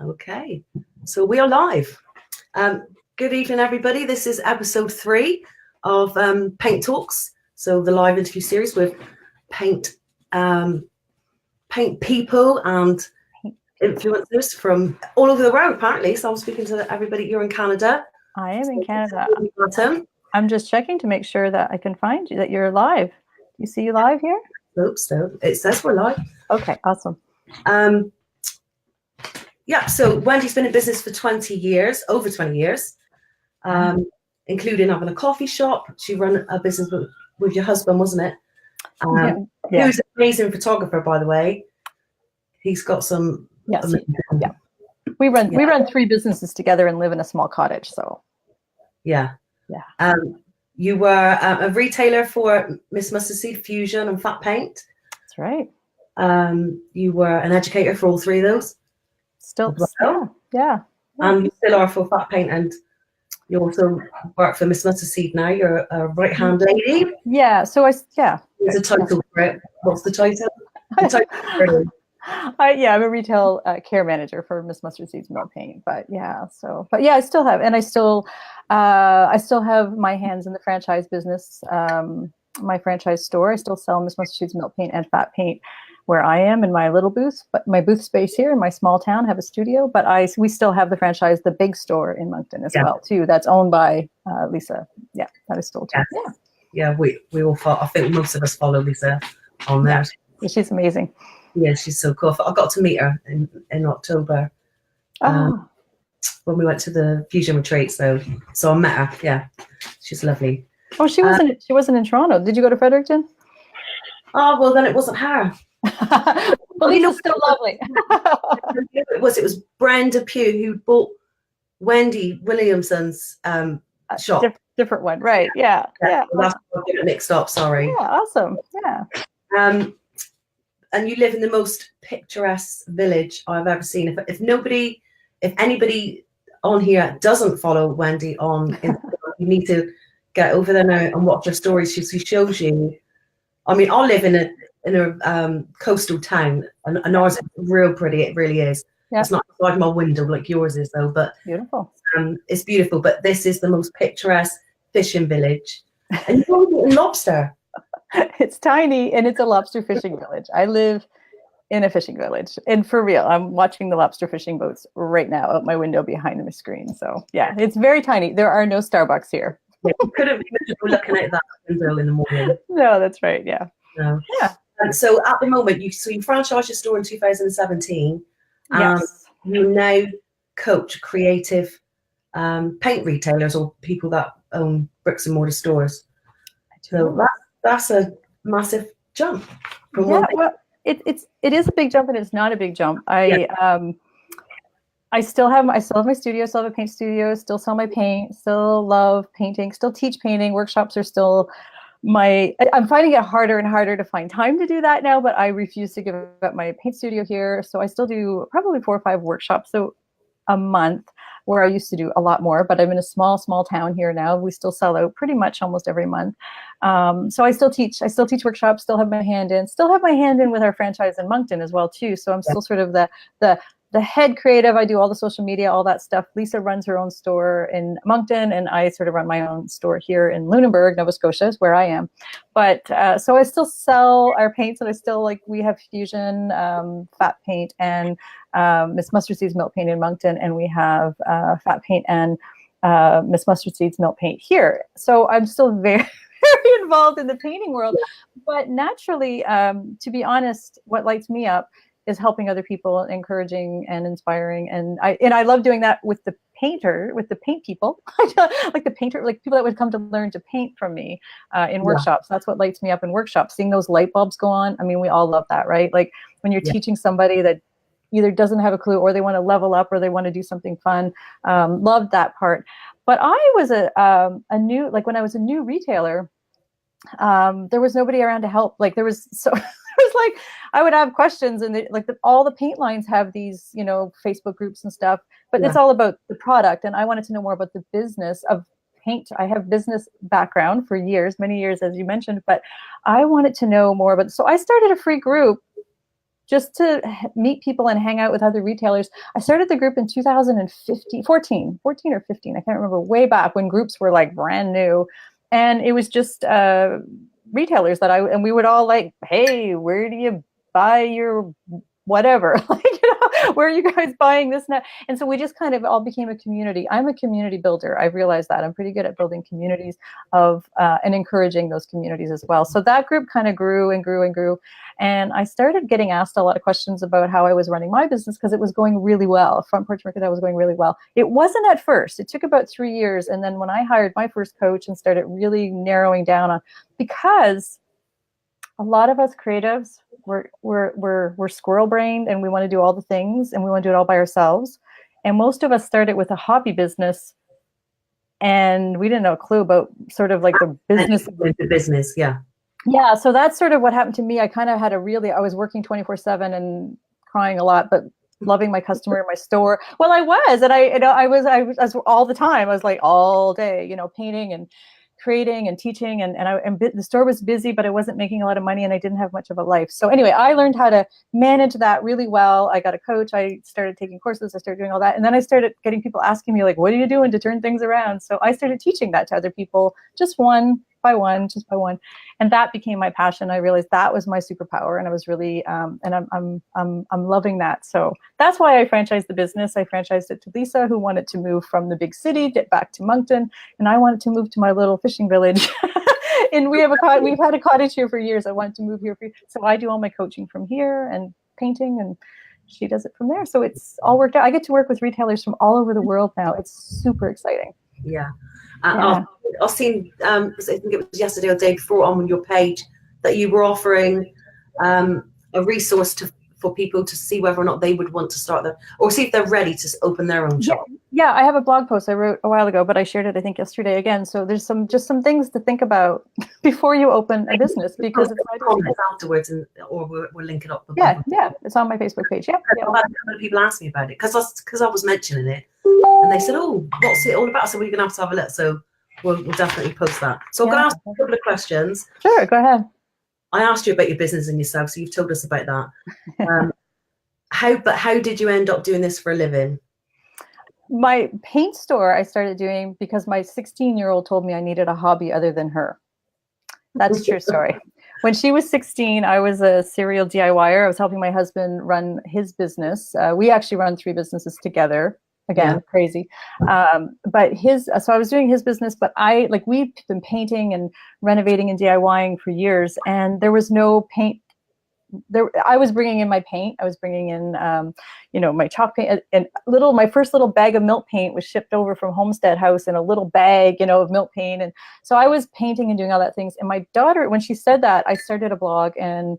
Okay, so we are live. Good evening, everybody. This is episode 3 of Paint Talks. So the live interview series with paint people and influencers from all over the world, apparently. So I'm speaking to everybody. You're in Canada. I am in Canada. Batten. I'm just checking to make sure that I can find you, that you're live. Do you see you live here? Hope so. It says we're live. Okay, awesome. Yeah, so Wendy's been in business for 20 years, over 20 years, including having a coffee shop. She ran a business with your husband, wasn't it? Yeah. Who's an amazing photographer, by the way. He's got some... Yes, yeah. We run 3 businesses together and live in a small cottage, so... Yeah. Yeah. You were a retailer for Miss Mustard Seed, Fusion, and Fat Paint. That's right. You were an educator for all 3 of those. Still, yeah. And you still are for Fat Paint, and you also work for Miss Mustard Seed now. You're a right-hand lady. Yeah, so There's a title for it. What's the title? I'm a retail care manager for Miss Mustard Seeds Milk Paint, but I still have my hands in the franchise business. My franchise store, I still sell Miss Mustard Seeds Milk Paint and Fat Paint where I am in my little booth, but my booth space here in my small town, have a studio, but we still have the franchise, the big store in Moncton as well too. That's owned by Lisa. Yeah, that is still too. Yeah, we all follow. I think most of us follow Lisa on that. Yeah, she's amazing. Yeah, she's so cool. I got to meet her in October when we went to the Fusion retreat. So I met her. Yeah, she's lovely. Oh, she wasn't in Toronto. Did you go to Fredericton? Oh, well, then it wasn't her. Well, Lisa's still lovely. It was Brenda Pugh who bought Wendy Williamson's shop. Different one, right? Yeah. Well, that's why I get it mixed up. Sorry. Yeah, awesome. Yeah. And you live in the most picturesque village I've ever seen. If anybody on here doesn't follow Wendy on Instagram, you need to get over there now and watch her stories. She shows you. I mean, I live in a coastal town, and ours is real pretty. It really is. Yeah. It's not like my window like yours is, though. But beautiful. It's beautiful. But this is the most picturesque fishing village, and you're only eating lobster. It's tiny, and it's a lobster fishing village. I live in a fishing village, and for real, I'm watching the lobster fishing boats right now out my window behind my screen. So yeah, it's very tiny. There are no Starbucks here. Yeah, you couldn't be miserable looking at that window in the morning. No, that's right. Yeah. No. Yeah. So at the moment, you franchised your store in 2017. Yes. You now coach creative paint retailers or people that own bricks and mortar stores. So that's a massive jump. Well, it is a big jump, and it's not a big jump. I still have my studio, still have a paint studio, still sell my paint, still love painting, still teach painting. Workshops are still I'm finding it harder and harder to find time to do that now, but I refuse to give up my paint studio here. So I still do probably 4 or 5 workshops a month, where I used to do a lot more, but I'm in a small town here now. We still sell out pretty much almost every month. So I still teach workshops, still have my hand in with our franchise in Moncton as well too. So I'm still sort of the head creative. I do all the social media, all that stuff. Lisa runs her own store in Moncton, and I sort of run my own store here in Lunenburg, Nova Scotia, is where I am. But so I still sell our paints, and I still we have Fusion, Fat Paint, and Miss Mustard Seeds Milk Paint in Moncton, and we have Fat Paint and Miss Mustard Seeds Milk Paint here. So I'm still very, very involved in the painting world. But naturally, to be honest, what lights me up is helping other people, encouraging and inspiring, and I love doing that with the paint people, like people that would come to learn to paint from me in workshops. That's what lights me up in workshops, seeing those light bulbs go on. I mean, we all love that, right? Like when you're teaching somebody that either doesn't have a clue, or they want to level up, or they want to do something fun. Loved that part. But I was when I was a new retailer, there was nobody around to help. I would have questions, and all the paint lines have these, Facebook groups and stuff, but it's all about the product. And I wanted to know more about the business of paint. I have business background for years, many years, as you mentioned, but I wanted to know more about, so I started a free group just to meet people and hang out with other retailers. I started the group in 14 or 15. I can't remember, way back when groups were like brand new. And it was just retailers and we would all like, hey, where do you buy your whatever? Like, where are you guys buying this now? And so we just kind of all became a community. I'm a community builder. I realized that I'm pretty good at building communities and encouraging those communities as well. So that group kind of grew and grew and grew. And I started getting asked a lot of questions about how I was running my business because it was going really well. Front Porch Mercantile was going really well. It wasn't at first. It took about 3 years. And then when I hired my first coach and started really narrowing down on, because a lot of us creatives, we're squirrel brained and we want to do all the things and we want to do it all by ourselves. And most of us started with a hobby business and we didn't know a clue about sort of like the business. The business, yeah. Yeah, so that's sort of what happened to me. I kind of had I was working 24/7 and crying a lot, but loving my customer in my store. Well, I was, and I was all the time. I was like all day, painting and creating and teaching, and the store was busy, but I wasn't making a lot of money and I didn't have much of a life. So anyway, I learned how to manage that really well. I got a coach. I started taking courses. I started doing all that. And then I started getting people asking me like, what are you doing to turn things around? So I started teaching that to other people, just one by one. And that became my passion. I realized that was my superpower. And I was really, and I'm loving that. So that's why I franchised the business. I franchised it to Lisa, who wanted to move from the big city, get back to Moncton. And I wanted to move to my little fishing village. And we've had a cottage here for years. I wanted to move here. So I do all my coaching from here and painting, and she does it from there. So it's all worked out. I get to work with retailers from all over the world now. It's super exciting. Yeah. I've seen, I think it was yesterday or the day before on your page, that you were offering a resource for people to see whether or not they would want to start or see if they're ready to open their own shop. Yeah, I have a blog post I wrote a while ago, but I shared it, I think, yesterday again. So there's some things to think about before you open a business, because it's comments afterwards, or we'll link it up. Yeah, it's on my Facebook page. Yeah, I've had a couple of people ask me about it because I was mentioning it, and they said, "Oh, what's it all about?" So we're gonna have to have a look. So we'll definitely post that. So I'm gonna ask a couple of questions. Sure, go ahead. I asked you about your business and yourself, so you've told us about that. How did you end up doing this for a living? My paint store I started doing because my 16-year-old told me I needed a hobby other than her. That's a true story. When she was 16, I was a serial DIYer. I was helping my husband run his business. We actually run 3 businesses together. Again, crazy. So I was doing his business, but we've been painting and renovating and DIYing for years, and there was no paint. I was bringing in my paint. I was bringing in, my chalk paint, and my first little bag of milk paint was shipped over from Homestead House in a little bag, of milk paint. And so I was painting and doing all that things. And my daughter, when she said that, I started a blog. And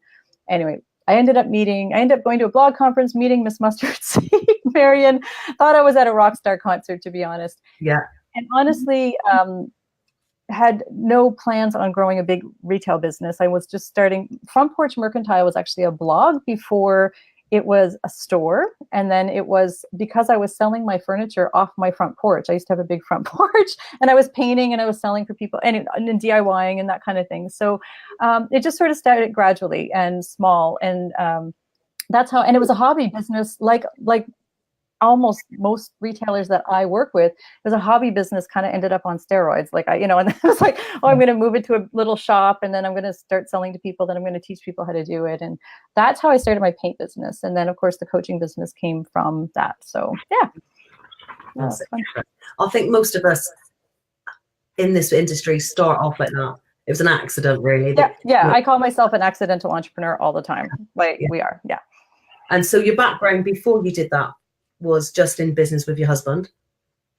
anyway, I ended up going to a blog conference, meeting Miss Mustard Seed, Marion. Thought I was at a rock star concert, to be honest. Yeah. And honestly, had no plans on growing a big retail business. I was just starting. Front Porch Mercantile was actually a blog before it was a store. And then it was because I was selling my furniture off my front porch. I used to have a big front porch, and I was painting and I was selling for people and DIYing and that kind of thing. So it just sort of started gradually and small. And that's how, and it was a hobby business, like almost most retailers that I work with. It was a hobby business, kind of ended up on steroids. And I was like, oh, I'm going to move it to a little shop, and then I'm going to start selling to people, then I'm going to teach people how to do it. And that's how I started my paint business. And then of course the coaching business came from that. So yeah. I think most of us in this industry start off like that. It was an accident, really. Yeah. I call myself an accidental entrepreneur all the time. We are. Yeah. And so your background before you did that was just in business with your husband?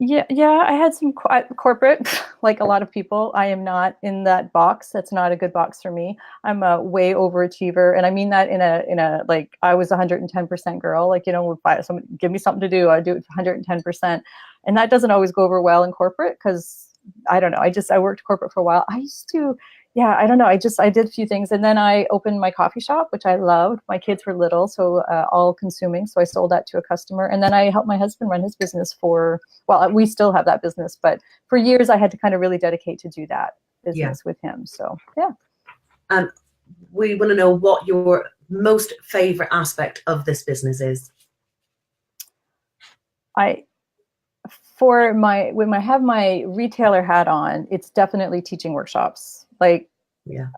Yeah, I had some corporate, like a lot of people. I am not in that box. That's not a good box for me. I'm a way overachiever, and I mean that in a like, I was 110% girl. If somebody give me something to do, I do it 110%, and that doesn't always go over well in corporate because I don't know. I worked corporate for a while. I used to. Yeah, I don't know. I did a few things, and then I opened my coffee shop, which I loved. My kids were little, so all consuming. So I sold that to a customer, and then I helped my husband run his business we still have that business, but for years I had to kind of really dedicate to do that business with him. So yeah. We want to know what your most favorite aspect of this business is? When I have my retailer hat on, it's definitely teaching workshops. Like, yeah,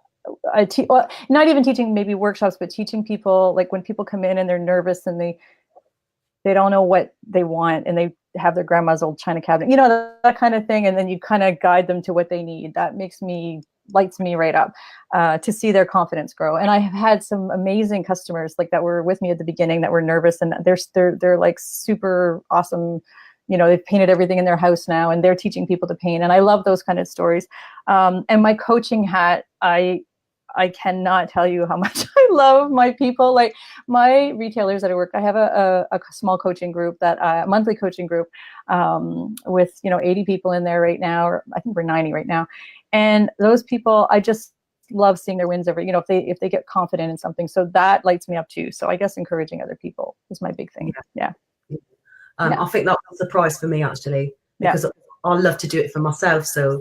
well, not even teaching maybe workshops, but teaching people, like when people come in and they're nervous and they don't know what they want and they have their grandma's old china cabinet, you know, that kind of thing. And then you kind of guide them to what they need. That lights me right up to see their confidence grow. And I have had some amazing customers like that were with me at the beginning that were nervous, and they're like super awesome. You know, they've painted everything in their house now and they're teaching people to paint. And I love those kind of stories. And my coaching hat, I cannot tell you how much I love my people. Like my retailers that I work, I have a small coaching group, a monthly coaching group with, 80 people in there right now, or I think we're 90 right now. And those people, I just love seeing their wins if they get confident in something. So that lights me up too. So I guess encouraging other people is my big thing. Yeah. I think that was a surprise for me actually, because I love to do it for myself. So,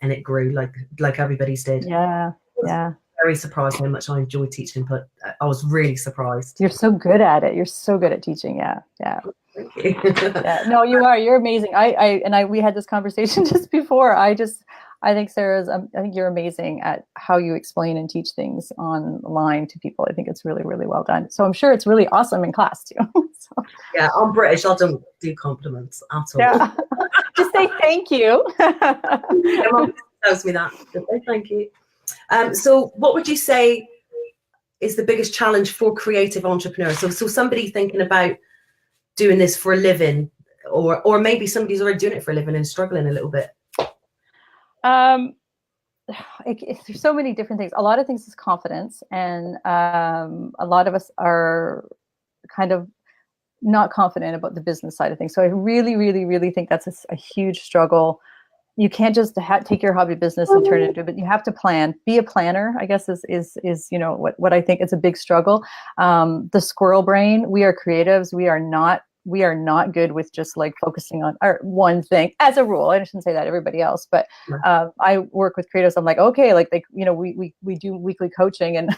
and it grew like everybody's did. Yeah. Yeah. Very surprised how much I enjoy teaching, but I was really surprised. You're so good at it. You're so good at teaching. Yeah. Yeah. Thank you. Yeah. No, you are. You're amazing. We had this conversation just before. I think I think you're amazing at how you explain and teach things online to people. I think it's really, really well done. So I'm sure it's really awesome in class too. So. Yeah, I'm British. I don't do compliments at all. Yeah. Just say thank you. My mum tells me that. Just say thank you. So what would you say is the biggest challenge for creative entrepreneurs? So somebody thinking about doing this for a living, or maybe somebody's already doing it for a living and struggling a little bit. There's so many different things. A lot of things is confidence, and a lot of us are kind of not confident about the business side of things. So I really, really, really think that's a huge struggle. You can't just take your hobby business and turn it into, but you have to plan. Be a planner, I guess, is what I think is a big struggle. The squirrel brain. We are creatives. We are not good with just like focusing on our one thing as a rule. I shouldn't say that everybody else, but I work with creatives. I'm like, okay, we do weekly coaching, and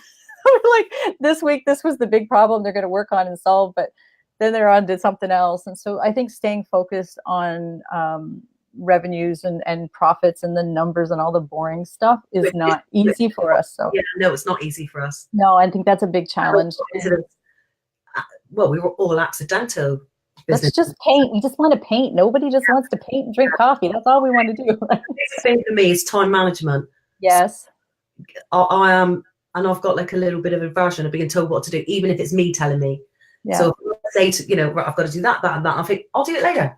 like this week, this was the big problem they're going to work on and solve, but then they're on to something else. And so I think staying focused on revenues and profits and the numbers and all the boring stuff is not easy for us. So yeah, no, it's not easy for us. No, I think that's a big challenge. Well, we were all accidental. Let's just paint. We just want to paint. Nobody just wants to paint and drink coffee. That's all we want to do. The thing for me is time management. Yes. I am, and I've got like a little bit of aversion of being told what to do, even if it's me telling me. Yeah. So if I say right, I've got to do that, and that, I think I'll do it later.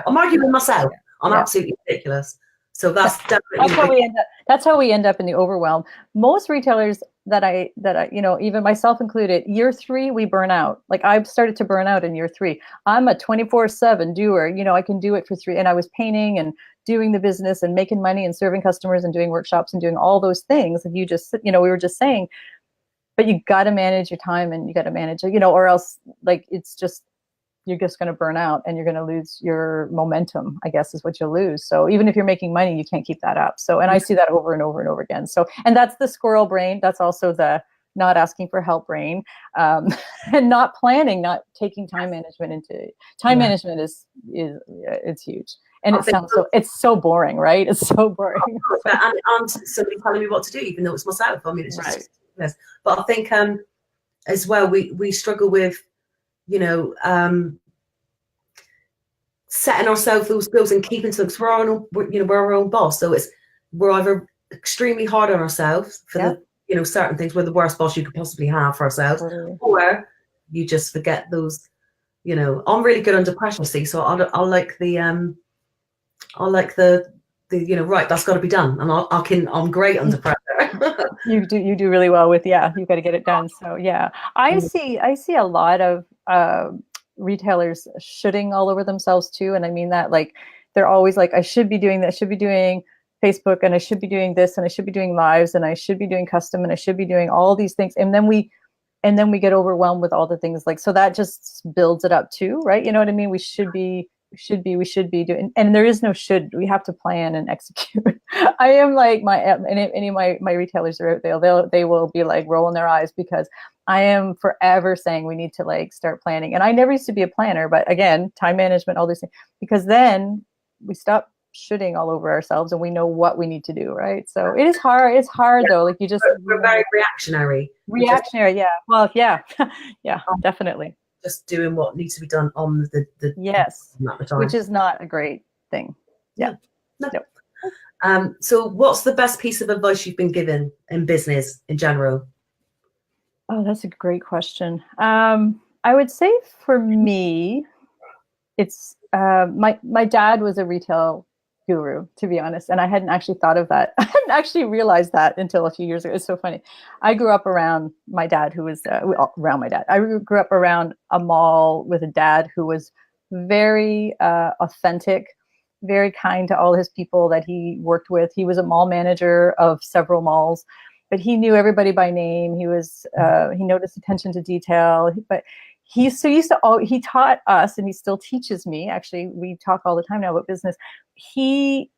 I'm arguing with myself. I'm absolutely ridiculous. So that's definitely that's how we end up in the overwhelm. Most retailers that I even myself included, year 3 we burn out. Like I've started to burn out in year 3. I'm a 24/7 doer. I can do it for 3, and I was painting and doing the business and making money and serving customers and doing workshops and doing all those things. And you just we were just saying, but you got to manage your time, and you got to manage or else like it's just. You're just going to burn out, and you're going to lose your momentum, I guess is what you'll lose. So even if you're making money, you can't keep that up. So, and I see that over and over and over again. So, and that's the squirrel brain. That's also the not asking for help brain, and not planning, not taking time management into time management is it's huge. And it's so boring, right? It's so boring. And somebody telling me what to do, even though it's myself. I mean, it's just yes. But I think as well, we struggle with setting ourselves those goals and keeping to them. We're our own boss. So we're either extremely hard on ourselves for the certain things. We're the worst boss you could possibly have for ourselves, or you just forget those. I'm really good under pressure, see. So I like the right. That's got to be done, and I'm great under pressure. You do really well with you've got to get it done. So I see a lot of retailers shooting all over themselves too, and I mean that like they're always like, I should be doing that, I should be doing Facebook, and I should be doing this, and I should be doing lives, and I should be doing custom, and I should be doing all these things, and then we get overwhelmed with all the things, like, so that just builds it up too, right? You know what I mean? We should be doing, and there is no should. We have to plan and execute. I am like any of my retailers are out there, they will be like rolling their eyes because I am forever saying we need to like start planning. And I never used to be a planner, but again, time management, all these things, because then we stop shooting all over ourselves and we know what we need to do, right? So it is hard. It's hard though. Like you just we're very reactionary. Yeah. Well, yeah. Yeah, definitely. Just doing what needs to be done on the yes, at the time. Which is not a great thing. Yeah. No. So what's the best piece of advice you've been given in business in general? Oh, that's a great question. I would say for me, it's my dad was a retail guru, to be honest, and I hadn't actually thought of that. I hadn't actually realized that until a few years ago. It's so funny. I grew up around my dad, who was around my dad. I grew up around a mall with a dad who was very authentic, very kind to all his people that he worked with. He was a mall manager of several malls, but he knew everybody by name. He was he noticed attention to detail, but he taught us, and he still teaches me. Actually, we talk all the time now about business. We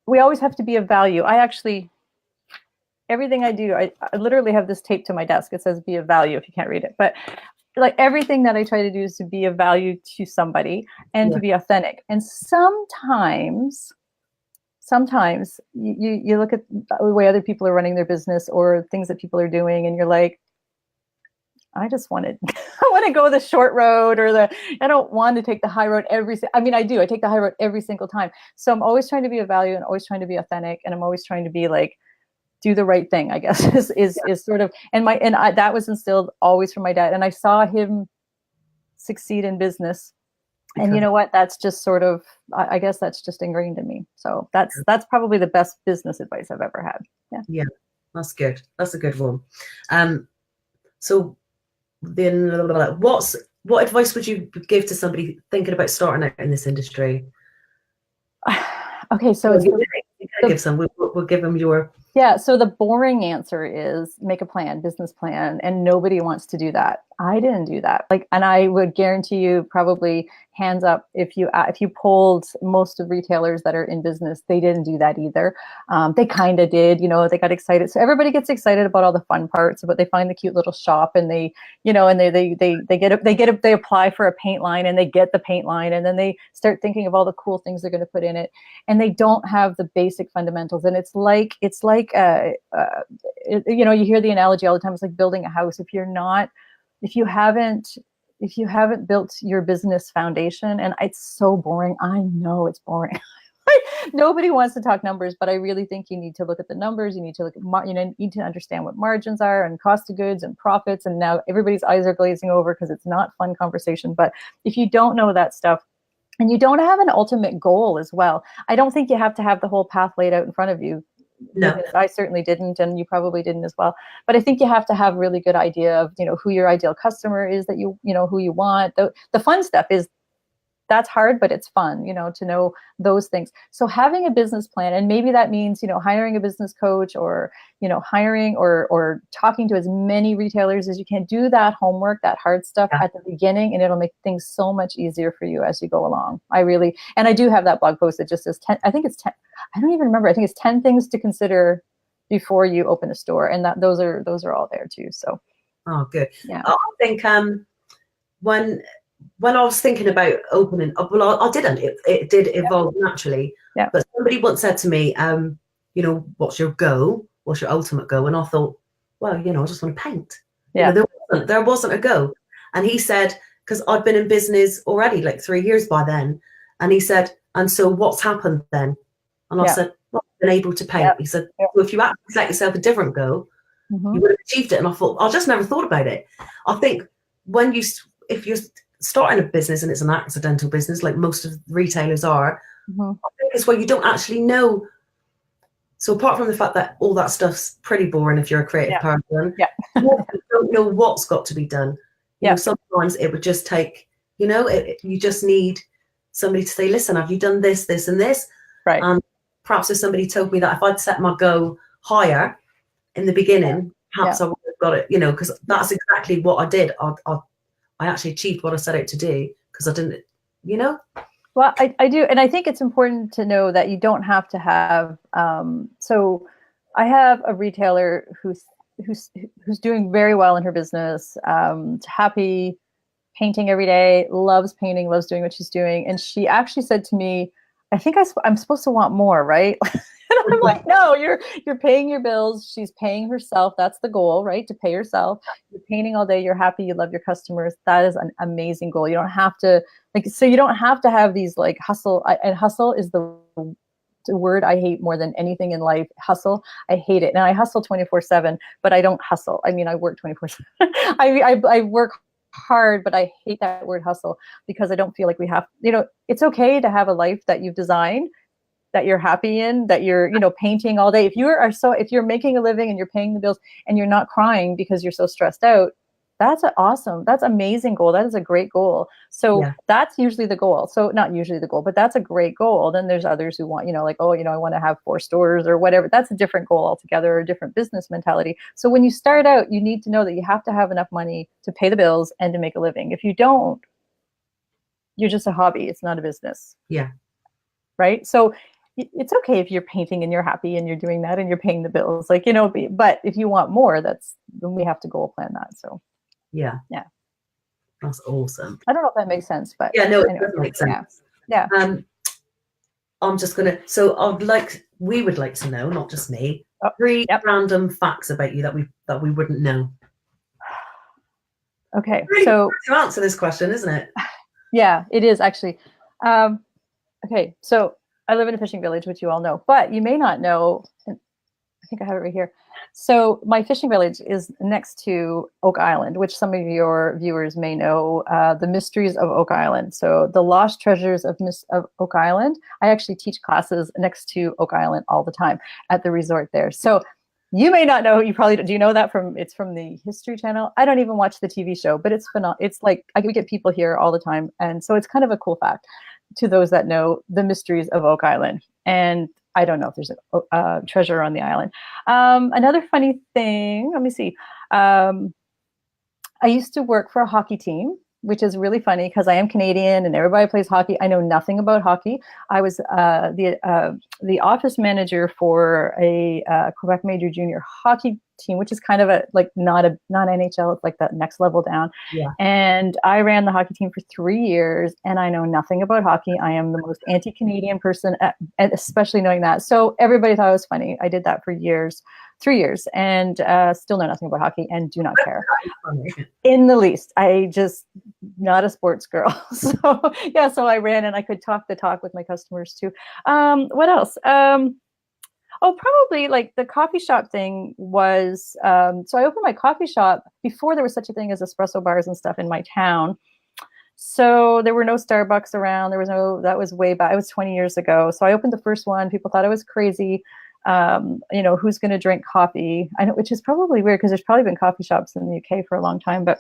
always have to be of value. Everything I do, I literally have this taped to my desk. It says be of value if you can't read it. But like everything that I try to do is to be of value to somebody and to be authentic. And sometimes you look at the way other people are running their business or things that people are doing, and you're like, I want to go the short road, or I don't want to take the high road I do. I take the high road every single time. So I'm always trying to be of value and always trying to be authentic. And I'm always trying to be like, do the right thing, I guess is sort of, that was instilled always from my dad. And I saw him succeed in business. And you know what? That's just sort of, I guess that's just ingrained in me. So that's probably the best business advice I've ever had. Yeah, that's good. That's a good one. So then what advice would you give to somebody thinking about starting out in this industry? Okay, so give some. We'll give them your. Yeah, so the boring answer is make a plan, business plan, and nobody wants to do that. I didn't do that. And I would guarantee you, probably hands up, if you polled most of retailers that are in business, they didn't do that either. They kind of did, they got excited. So everybody gets excited about all the fun parts, but they find the cute little shop, and they apply for a paint line, and they get the paint line, and then they start thinking of all the cool things they're going to put in it, and they don't have the basic fundamentals. And it's like you hear the analogy all the time. It's like building a house. If you haven't built your business foundation, and it's so boring. I know it's boring. Nobody wants to talk numbers, but I really think you need to look at the numbers. You need to look at, need to understand what margins are and cost of goods and profits. And now everybody's eyes are glazing over because it's not fun conversation. But if you don't know that stuff, and you don't have an ultimate goal as well, I don't think you have to have the whole path laid out in front of you. No, I certainly didn't, and you probably didn't as well. But I think you have to have a really good idea of, who your ideal customer is, that who you want. The fun stuff is, that's hard, but it's fun, to know those things. So having a business plan, and maybe that means, hiring a business coach, or, hiring or talking to as many retailers as you can. Do that homework, that hard stuff at the beginning, and it'll make things so much easier for you as you go along. And I do have that blog post that just says 10, I think it's 10, I don't even remember. I think it's 10 things to consider before you open a store. And those are all there too. So. Oh, good. Yeah. I think when I was thinking about opening, well, I didn't. It did evolve naturally. Yeah. But somebody once said to me, what's your goal? What's your ultimate goal? And I thought, well, I just want to paint. Yeah. There wasn't a goal. And he said, because I'd been in business already like 3 years by then. And he said, and so what's happened then? And I said, well, I've been able to paint. Yeah. He said, well, if you actually set yourself a different goal, you would have achieved it. And I thought, I just never thought about it. I think if you're starting a business and it's an accidental business, like most of the retailers are, I think it's where you don't actually know. So apart from the fact that all that stuff's pretty boring if you're a creative person, you don't know what's got to be done. Sometimes it would just take, you just need somebody to say, listen, have you done this, this, and this? Right. And perhaps if somebody told me that if I'd set my goal higher in the beginning, perhaps I would have got it, because that's exactly what I did. I actually achieved what I set out to do because I didn't, Well, I do. And I think it's important to know that you don't have to have, so I have a retailer who who's doing very well in her business, happy, painting every day, loves painting, loves doing what she's doing. And she actually said to me, I think I'm supposed to want more, right? And I'm like, no, you're paying your bills. She's paying herself. That's the goal, right? To pay yourself. You're painting all day. You're happy. You love your customers. That is an amazing goal. You don't have to you don't have to have these like hustle. And hustle is the word I hate more than anything in life. Hustle. I hate it. And I hustle 24/7, but I don't hustle. I mean, I work 24/7. I work hard, but I hate that word hustle because I don't feel like we have, it's okay to have a life that you've designed, that you're happy in, that you're, painting all day. If you're making a living and you're paying the bills and you're not crying because you're so stressed out, that's that's amazing goal. That is a great goal. So that's usually the goal. So not usually the goal, but that's a great goal. Then there's others who want, I want to have 4 stores or whatever. That's a different goal altogether, or a different business mentality. So when you start out, you need to know that you have to have enough money to pay the bills and to make a living. If you don't, you're just a hobby. It's not a business. Yeah. Right. So it's okay if you're painting and you're happy and you're doing that and you're paying the bills, but if you want more, then we have to goal plan that. So. Yeah. That's awesome. I don't know if that makes sense, but yeah, no, it does make sense. Yeah. I'm just gonna. So we would like to know, not just me, 3 random facts about you that we wouldn't know. Okay, really so to answer this question, isn't it? Yeah, it is actually. Okay, so I live in a fishing village, which you all know, but you may not know. I think I have it right here. So my fishing village is next to Oak Island, which some of your viewers may know, the mysteries of Oak Island. So the lost treasures of Oak Island. I actually teach classes next to Oak Island all the time at the resort there. So you may not know, you probably do you know that it's from the History Channel? I don't even watch the TV show, but it's phenomenal. It's like we get people here all the time. And so it's kind of a cool fact to those that know the mysteries of Oak Island. And I don't know if there's a treasure on the island. Another funny thing, let me see. I used to work for a hockey team, which is really funny because I am Canadian and everybody plays hockey. I know nothing about hockey. I was the office manager for a Quebec Major Junior hockey team, which is kind of not NHL. It's like that next level down. Yeah. And I ran the hockey team for 3 years, and I know nothing about hockey. I am the most anti-Canadian person, especially knowing that. So everybody thought it was funny. I did that for 3 years, and still know nothing about hockey and do not care in the least. I just not a sports girl. So yeah, so I ran and I could talk the talk with my customers too. What else? Probably like the coffee shop thing was, so I opened my coffee shop before there was such a thing as espresso bars and stuff in my town. So there were no Starbucks around. That was way back. It was 20 years ago. So I opened the first one. People thought I was crazy. Who's going to drink coffee? I know, which is probably weird because there's probably been coffee shops in the UK for a long time, but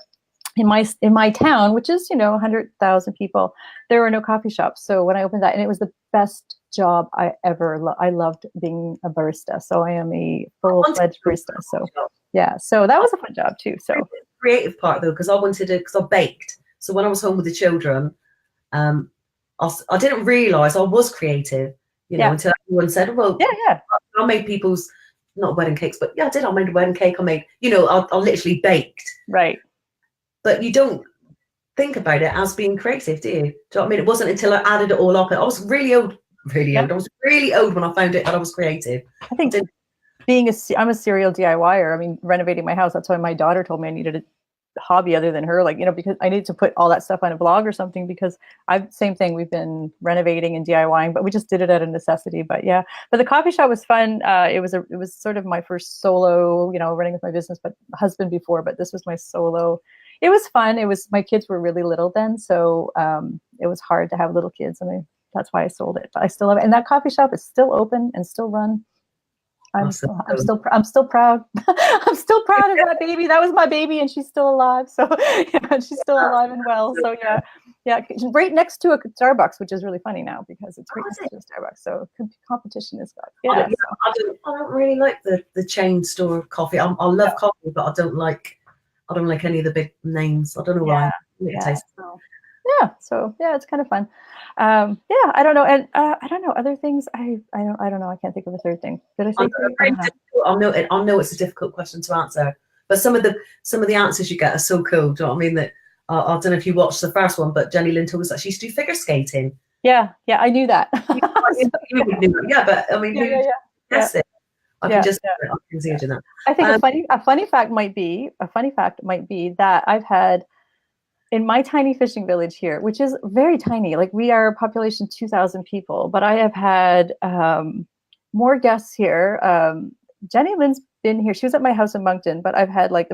in my town, which is 100,000 people, there were no coffee shops. So when I opened that, and it was the best job I ever I loved being a barista. So I am a full-fledged barista. So yeah, so that was a fun job too. So creative part though, because I baked. So when I was home with the children, I didn't realize I was creative. Until everyone said, well, I made people's, not wedding cakes, but yeah, I did. I made a wedding cake. I made, I literally baked. Right. But you don't think about it as being creative, do you? Do you know what I mean? It wasn't until I added it all up. I was really old. I was really old when I found it that I was creative. I think I'm a serial DIYer. I mean, renovating my house. That's why my daughter told me I needed a hobby other than her, because I need to put all that stuff on a blog or something, because same thing, we've been renovating and DIYing, but we just did it out of necessity. But yeah, but the coffee shop was fun. It was sort of my first solo, running with my business, but husband before, but this was my solo. It was fun. My kids were really little then, so it was hard to have little kids, and that's why I sold it. But I still love it, and that coffee shop is still open and still run. I'm still proud. I'm still proud of that baby. That was my baby, and she's still alive. So yeah, she's still alive and well. So yeah, right next to a Starbucks, which is really funny now because it's right next to a Starbucks. So competition is good. Yeah. I don't really like the chain store coffee. I love coffee, but I don't like any of the big names. I don't know why. Yeah. Yeah, so yeah, it's kind of fun. Yeah, I don't know, and I don't know other things. I don't know. I can't think of a third thing. Did I say three? I don't know. I know it's a difficult question to answer, but some of the answers you get are so cool. Do you know what I mean? That I don't know if you watched the first one, but Jenny Lynn told us that she used to do figure skating. Yeah, I knew that. Yeah, but I mean, guess it? I can just I can see you doing that. I think a funny fact might be that I've had in my tiny fishing village here, which is very tiny, like we are population 2,000 people, but I have had more guests here. Jenny Lynn's been here. She was at my house in Moncton, but I've had like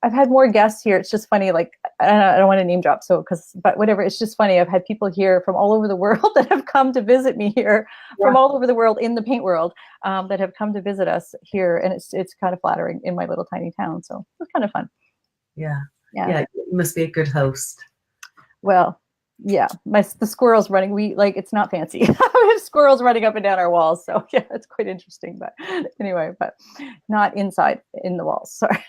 I've had more guests here. It's just funny. Like, I don't want to name drop. But whatever, it's just funny. I've had people here from all over the world that have come to visit me here, from all over the world in the paint world, that have come to visit us here. And it's kind of flattering in my little tiny town. So it's kind of fun. Yeah. You must be a good host. Well, yeah, the squirrels running. It's not fancy. We have squirrels running up and down our walls. So yeah, it's quite interesting. But anyway, but not inside in the walls. Sorry.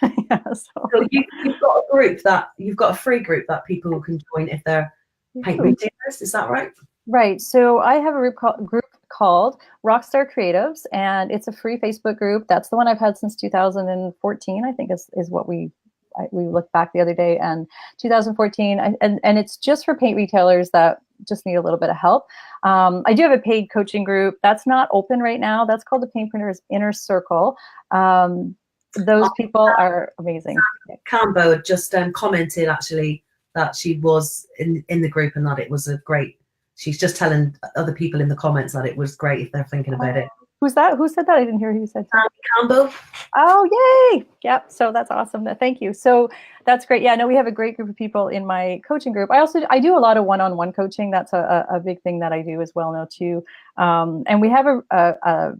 So you've got a free group that people can join if they're paint retailers. Is that right? Right. So I have a group called Rockstar Creatives, and it's a free Facebook group. That's the one I've had since 2014. I think is what we looked back the other day, and 2014, and it's just for paint retailers that just need a little bit of help. I do have a paid coaching group that's not open right now. That's called the Paint Printers Inner Circle. Those people are amazing. Cambo had just commented actually that she was in the group and that it was a great. She's just telling other people in the comments that it was great if they're thinking about it. Who's that? Who said that? I didn't hear who said that. Cambo. Oh, yay. Yep. So that's awesome. Thank you. So that's great. Yeah, no, we have a great group of people in my coaching group. I do a lot of one-on-one coaching. That's a big thing that I do as well now too. And we have a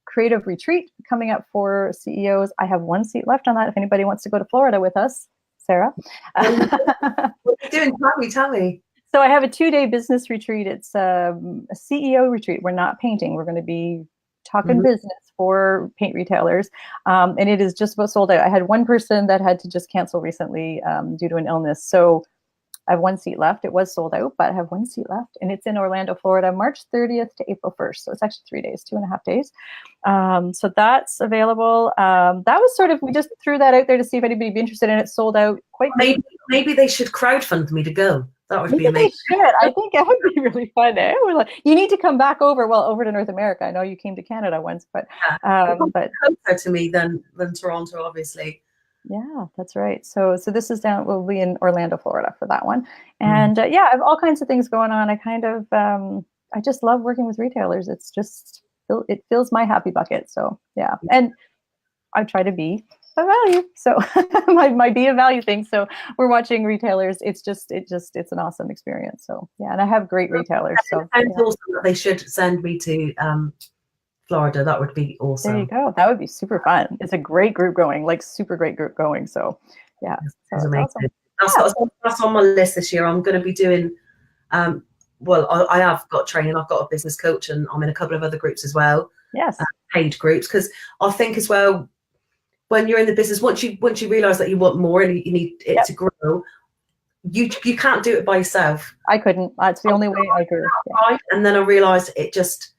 creative retreat coming up for CEOs. I have one seat left on that. If anybody wants to go to Florida with us, Sarah. What are you doing? Tell me. So I have a 2-day business retreat. It's a CEO retreat. We're not painting. We're going to be talking business for paint retailers. And it is just about sold out. I had one person that had to just cancel recently due to an illness. So I have one seat left. It was sold out, but I have one seat left. And it's in Orlando, Florida, March 30th to April 1st. So it's actually 3 days, 2.5 days. So that's available. That was sort of, we just threw that out there to see if anybody would be interested in it. Sold out quite quickly. Maybe they should crowdfund me to go. That would be amazing. I think that would be really fun. Eh? You need to come back over to North America. I know you came to Canada once, but closer to me than Toronto, obviously. Yeah, that's right. So this is we'll be in Orlando, Florida for that one. And I have all kinds of things going on. I kind of I just love working with retailers. It's just it fills my happy bucket. So yeah, and I try to be a value. So my be a value thing. So we're watching retailers. It's an awesome experience. So yeah, and I have great retailers. So also they should send me to Florida. That would be awesome. There you go. That would be super fun. It's a great group going, like super great group going. So yeah, that's amazing. Awesome. That's on my list this year. I'm going to be doing. Well, I have got training. I've got a business coach, and I'm in a couple of other groups as well. Yes, paid groups, because I think as well, when you're in the business, once you realize that you want more and you need it to grow, you can't do it by yourself. I couldn't. That's the only way I could. Right? And then I realized it just.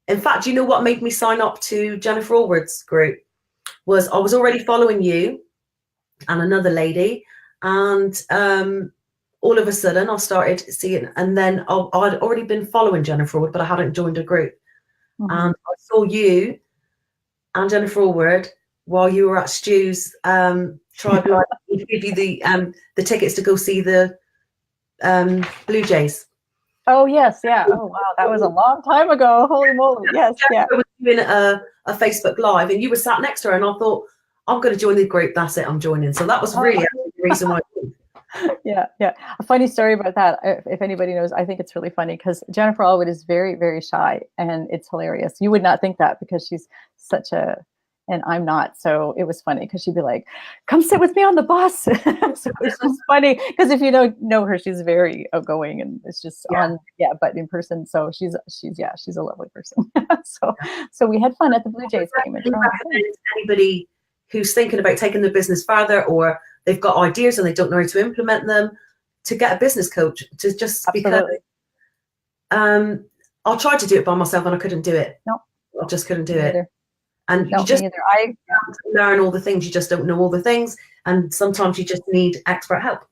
In fact, you know what made me sign up to Jennifer Allward's group was I was already following you and another lady, and all of a sudden I started seeing, and then I'd already been following Jennifer Allward, but I hadn't joined a group. And I saw you and Jennifer Allward while you were at Stu's tribe life. He'd give you the tickets to go see the Blue Jays. Oh yes, yeah. Oh wow, that was a long time ago. Holy moly! Yes, yeah. I was doing a Facebook Live, and you were sat next to her, and I thought, I'm going to join the group. That's it, I'm joining. So that was really the reason why. Yeah. A funny story about that, if anybody knows, I think it's really funny because Jennifer Allwood is very, very shy, and it's hilarious. You would not think that because she's such a. And I'm not. So it was funny because she'd be like, come sit with me on the bus. So it's just funny because if you don't know her, she's very outgoing and it's just but in person. So she's a lovely person. So we had fun at the Blue Jays game. Anybody who's thinking about taking their business further, or they've got ideas and they don't know how to implement them, to get a business coach, to just Absolutely. because I tried to do it by myself and I couldn't do it. No, I just couldn't do me it. either. And No, you just me either. learn all the things. You just don't know all the things. And sometimes you just need expert help.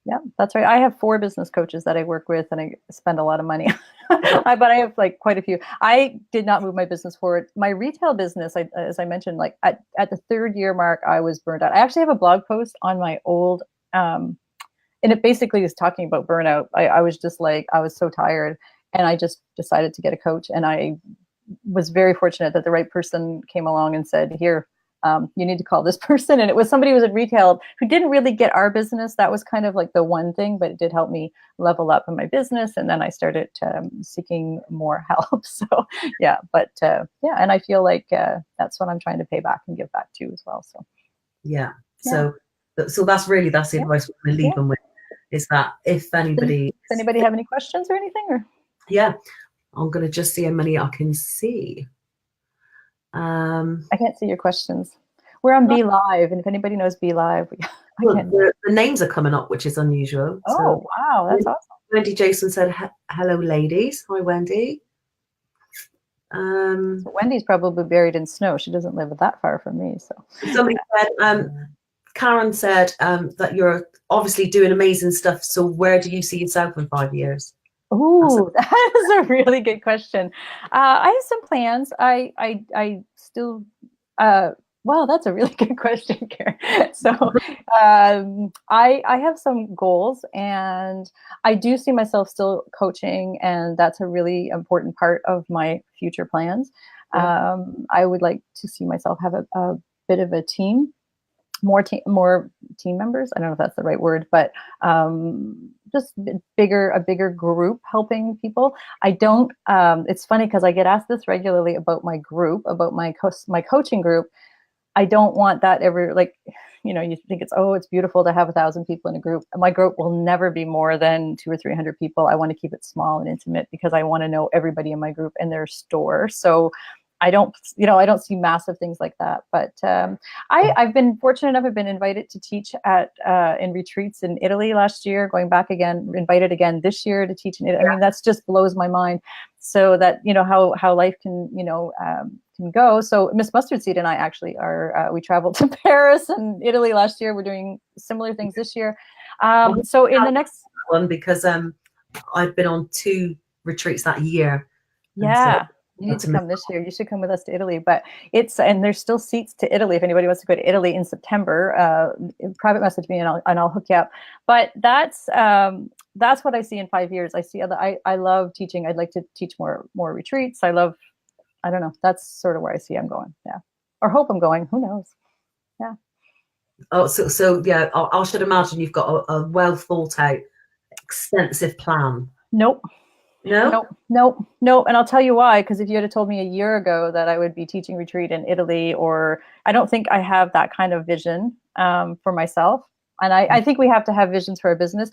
Yeah, that's right. I have 4 business coaches that I work with, and I spend a lot of money. But I have like quite a few. I did not move my business forward. My retail business, as I mentioned, like at the 3rd year mark, I was burned out. I actually have a blog post on my old, and it basically is talking about burnout. I was just like, I was so tired, and I just decided to get a coach. And I was very fortunate that the right person came along and said, here, you need to call this person. And it was somebody who was in retail who didn't really get our business. That was kind of like the one thing, but it did help me level up in my business. And then I started seeking more help. So yeah, but yeah, and I feel like that's what I'm trying to pay back and give back to as well. So yeah. So that's the advice we're going to leave them with, is that if anybody... Does anybody have any questions or anything? Or yeah, I'm going to just see how many I can see. I can't see your questions. We're on Be Live, and if anybody knows Be Live, the names are coming up, which is unusual. Oh, so, wow, that's awesome. Wendy Jason said, hello, ladies. Hi, Wendy. So Wendy's probably buried in snow. She doesn't live that far from me. So somebody said, Karen said that you're obviously doing amazing stuff. So where do you see yourself in 5 years? Oh, that is a really good question. I have some plans. I still, wow, that's a really good question, Karen. So I have some goals, and I do see myself still coaching, and that's a really important part of my future plans. I would like to see myself have a bit of a team. More team members. I don't know if that's the right word, but just a bigger group helping people. I don't. It's funny because I get asked this regularly about my group, about my coaching group. I don't want that ever, like, you think it's beautiful to have 1,000 people in a group. My group will never be more than 200 or 300 people. I want to keep it small and intimate because I want to know everybody in my group and their store. So I don't see massive things like that, but I've been fortunate enough. I've been invited to teach in retreats in Italy last year, going back again, invited again this year to teach in Italy. I mean, that's just blows my mind. So that, how life can go. So Miss Mustard Seed and I actually we traveled to Paris and Italy last year. We're doing similar things this year. So in the next one, because I've been on 2 retreats that year. Yeah. You need to come this year. You should come with us to Italy. But and there's still seats to Italy if anybody wants to go to Italy in September. Private message me and I'll hook you up. But that's what I see in 5 years. I love teaching. I'd like to teach more retreats. I don't know. That's sort of where I see I'm going. Yeah, or hope I'm going. Who knows? Yeah. Oh, so yeah. I should imagine you've got a well thought out, extensive plan. Nope. No. And I'll tell you why, because if you had told me a year ago that I would be teaching retreat in Italy, or I don't think I have that kind of vision for myself. And I think we have to have visions for our business.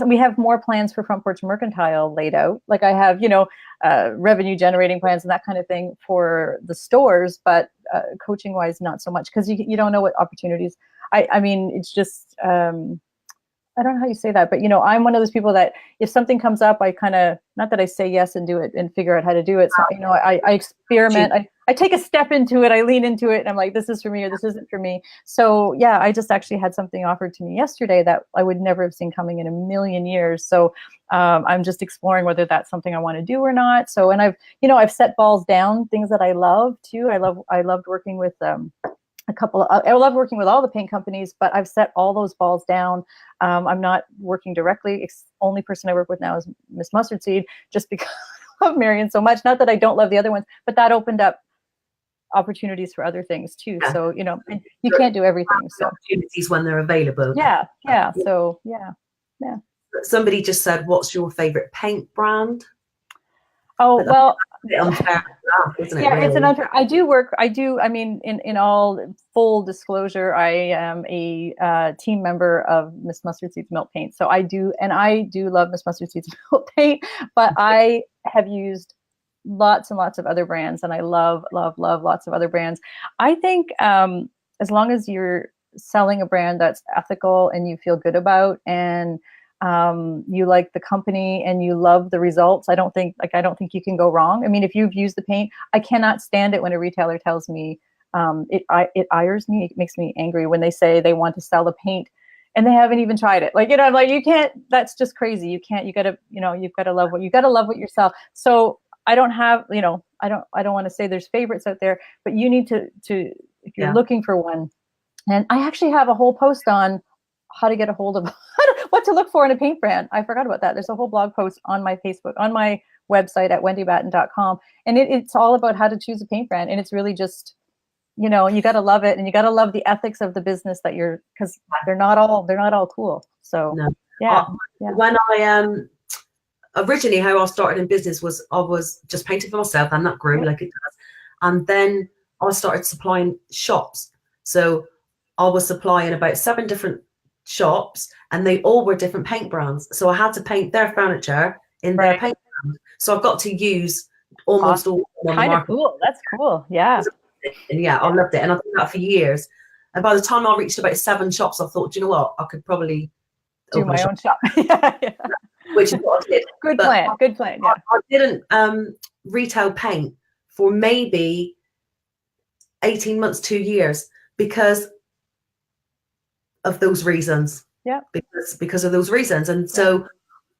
We have more plans for Front Porch Mercantile laid out. Like I have, revenue generating plans and that kind of thing for the stores, but coaching wise, not so much, because you don't know what opportunities. I mean, it's just, I don't know how you say that, but I'm one of those people that if something comes up, I kind of, not that I say yes and do it and figure out how to do it. So, I experiment, I take a step into it, I lean into it, and I'm like, this is for me or this isn't for me. So yeah, I just actually had something offered to me yesterday that I would never have seen coming in a million years. So I'm just exploring whether that's something I want to do or not. So, and I've set balls down, things that I love too. I loved working with I love working with all the paint companies, but I've set all those balls down. I'm not working directly. Only person I work with now is Miss Mustard Seed, just because I love Marion so much. Not that I don't love the other ones, but that opened up opportunities for other things too. Yeah. So, and you can't do everything. So opportunities when they're available. Yeah. So yeah. Somebody just said, what's your favorite paint brand? Oh, well, unfair, isn't it? Yeah, really? It's an unfair. I mean, in all full disclosure, I am a team member of Miss Mustard Seed's Milk Paint. So I do love Miss Mustard Seed's Milk Paint, but I have used lots and lots of other brands, and I love lots of other brands. I think as long as you're selling a brand that's ethical and you feel good about, and you like the company and you love the results, I don't think you can go wrong. I mean, if you've used the paint, I cannot stand it when a retailer tells me, it ires me. It makes me angry when they say they want to sell the paint and they haven't even tried it. Like, I'm like, you can't, that's just crazy. You can't, you gotta, you've got to love what yourself. So I don't have, I don't want to say there's favorites out there, but you need to if you're looking for one. And I actually have a whole post on how to get a hold of what to look for in a paint brand. I forgot about that. There's a whole blog post on my Facebook, on my website at wendybatten.com. And it's all about how to choose a paint brand. And it's really just, you got to love it, and you got to love the ethics of the business because they're not all cool. So no. yeah. When I originally, how I started in business was I was just painting for myself, and that grew like it does. And then I started supplying shops. So I was supplying about 7 different shops, and they all were different paint brands. So I had to paint their furniture in their paint brand. So I've got to use almost all on the market. Cool. That's cool. Yeah. And yeah, I loved it, and I did that for years. And by the time I reached about 7 shops, I thought, do you know what? I could probably do my own shop. Yeah. Which is what I did. Good plan. Yeah. I didn't retail paint for maybe 18 months, 2 years, because of those reasons. Yeah. Because of those reasons. And so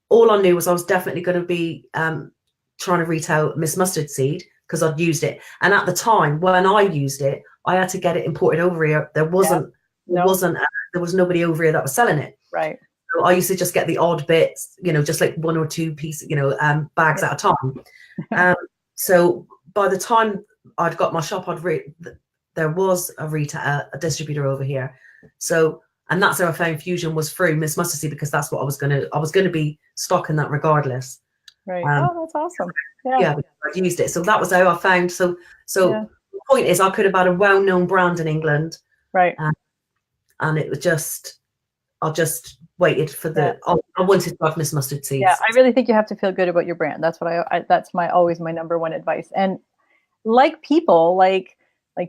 all I knew was I was definitely going to be trying to retail Miss Mustard Seed, because I'd used it. And at the time when I used it, I had to get it imported over here. There was nobody over here that was selling it. Right. So I used to just get the odd bits, just like 1 or 2 pieces, bags at a time. So by the time I'd got my shop, there was a distributor over here. So, and that's how I found Fusion, was through Miss Mustard Seed, because that's what I was gonna be stocking that regardless. Right. That's awesome. Yeah, I used it. So that was how I found. So the point is, I could have had a well-known brand in England, right? And it was just, I just waited for I wanted to have Miss Mustard Seeds. Yeah, I really think you have to feel good about your brand. That's what that's always my number one advice. And like people, like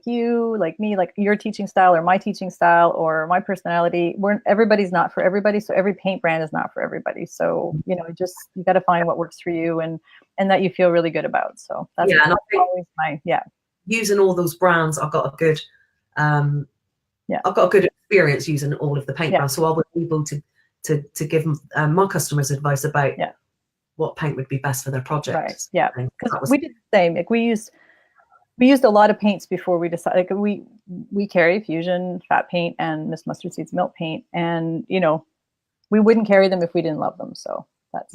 you, like me, like your teaching style or my teaching style or my personality, everybody's not for everybody. So every paint brand is not for everybody. So, you got to find what works for you and that you feel really good about. So that's always using all those brands, I've got a good, I've got a good experience using all of the paint brands. So I was able to give my customers advice about what paint would be best for their project. Right. Yeah. Because we did the same. Like we used a lot of paints before we decided. Like we carry Fusion fat paint and Miss Mustard Seeds milk paint, and we wouldn't carry them if we didn't love them. So that's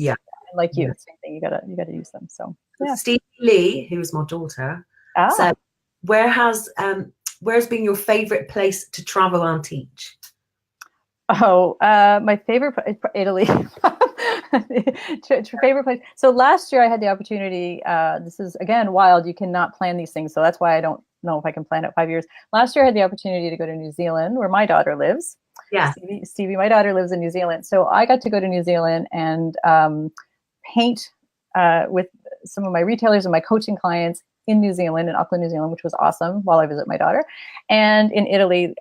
like you, same thing. You gotta use them. So Stevie Lee, who is my daughter, said, where's been your favorite place to travel and teach? Oh, my favorite Italy. Favorite place. So last year I had the opportunity. This is again wild. You cannot plan these things, so that's why I don't know if I can plan out 5 years. Last year I had the opportunity to go to New Zealand, where my daughter lives. Yeah, Stevie, my daughter lives in New Zealand, so I got to go to New Zealand and paint with some of my retailers and my coaching clients in New Zealand, in Auckland, New Zealand, which was awesome while I visit my daughter. And in Italy,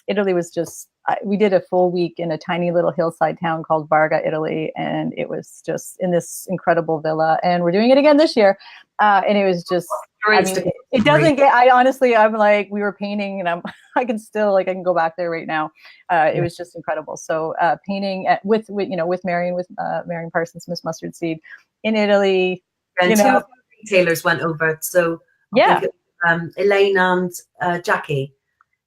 Italy was just, we did a full week in a tiny little hillside town called Varga, Italy. And it was just in this incredible villa. And we're doing it again this year. And it was just, it doesn't get, I'm like, we were painting and I can go back there right now. It was just incredible. So painting with Marion, Marion Parsons, Miss Mustard Seed in Italy. And two retailers went over. So I think Elaine and Jackie.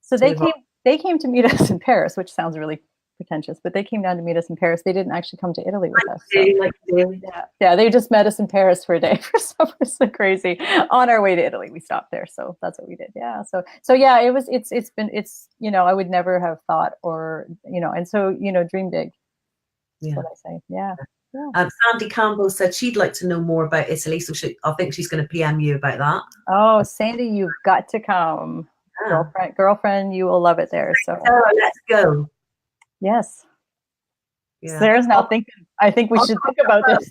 So they came to meet us in Paris, which sounds really pretentious, but they came down to meet us in Paris. They didn't actually come to Italy with us. So. They just met us in Paris for a day for so crazy. On our way to Italy, we stopped there. So that's what we did. Yeah. So yeah, it's I would never have thought and so, dream big. That's what I say. Yeah. Sandy Campbell said she'd like to know more about Italy. So I think she's going to PM you about that. Oh, Sandy, you've got to come. Girlfriend, you will love it there. So let's go. Yes. Yeah. Sarah's now thinking, I think we should think about this.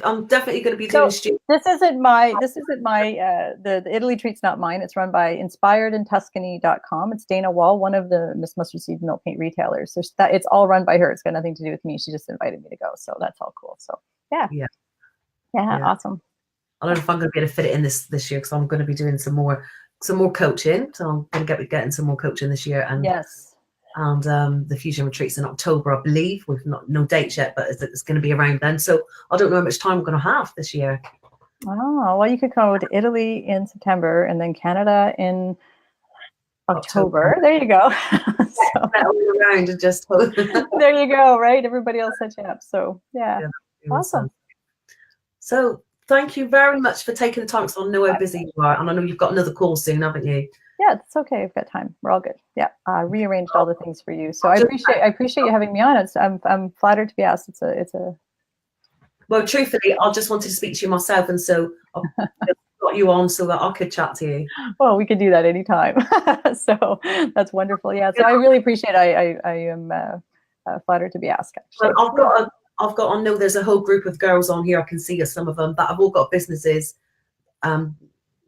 I'm definitely going to be doing student. This isn't my the Italy treat's not mine. It's run by inspiredintuscany.com. It's Dana Wall, one of the Miss Mustard Seed milk paint retailers. So that it's all run by her. It's got nothing to do with me. She just invited me to go. So that's all cool. So yeah. Awesome. I don't know if I'm going to be able to fit it in this year, because I'm going to be doing some more coaching. So I'm going to be getting some more coaching this year. And yes. And the Fusion Retreat's in October, I believe. We've no dates yet, but it's going to be around then. So I don't know how much time we're going to have this year. Oh, well, you could go to Italy in September and then Canada in October. There you go. So, around and just there you go, right? Everybody else set you up. So yeah awesome. So thank you very much for taking the time, because I know how busy you are, and I know you've got another call soon, haven't you? Yeah, it's okay. I've got time. We're all good. Yeah, rearranged all the things for you. So I appreciate you having me on. I'm flattered to be asked. It's a. Well, truthfully, I just wanted to speak to you myself, and so I got you on so that I could chat to you. Well, we could do that anytime. So that's wonderful. Yeah. So I really appreciate it. I am flattered to be asked. Actually. Well, I know there's a whole group of girls on here. I can see some of them that have all got businesses.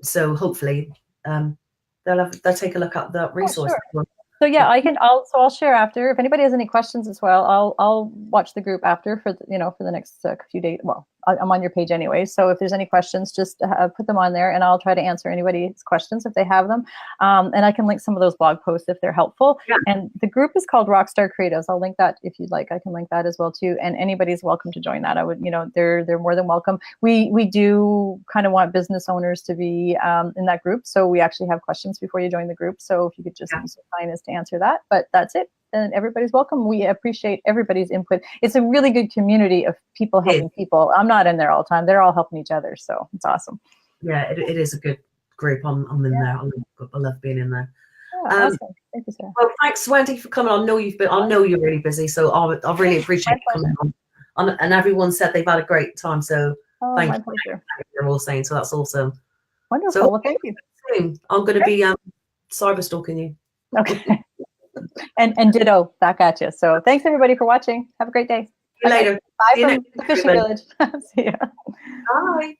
So hopefully, they'll take a look at the resource. Oh, sure. So yeah, I'll share after. If anybody has any questions as well, I'll watch the group after for the next few days. Well, I'm on your page anyway, so if there's any questions, just put them on there, and I'll try to answer anybody's questions if they have them. And I can link some of those blog posts if they're helpful. Yeah. And the group is called Rockstar Creatives. I'll link that if you'd like. I can link that as well too. And anybody's welcome to join that. I would, they're more than welcome. We do kind of want business owners to be in that group, so we actually have questions before you join the group. So if you could just be so kind as to answer that. But that's it. And everybody's welcome. We appreciate everybody's input. It's a really good community of people helping people. I'm not in there all the time. They're all helping each other. So it's awesome. Yeah, it is a good group. I'm in there. I love being in there. Yeah, awesome. Thank you, Sarah. Well, thanks, Wendy, for coming on. I know you're really busy, so I really appreciate you coming on. And everyone said they've had a great time. So thank you. Pleasure. They're all saying, so that's awesome. Wonderful. So, well, thank you. I'm going to be cyber stalking you. Okay. and ditto back at you. So thanks everybody for watching. Have a great day. See you later. Bye from the fishing village. See ya. Bye.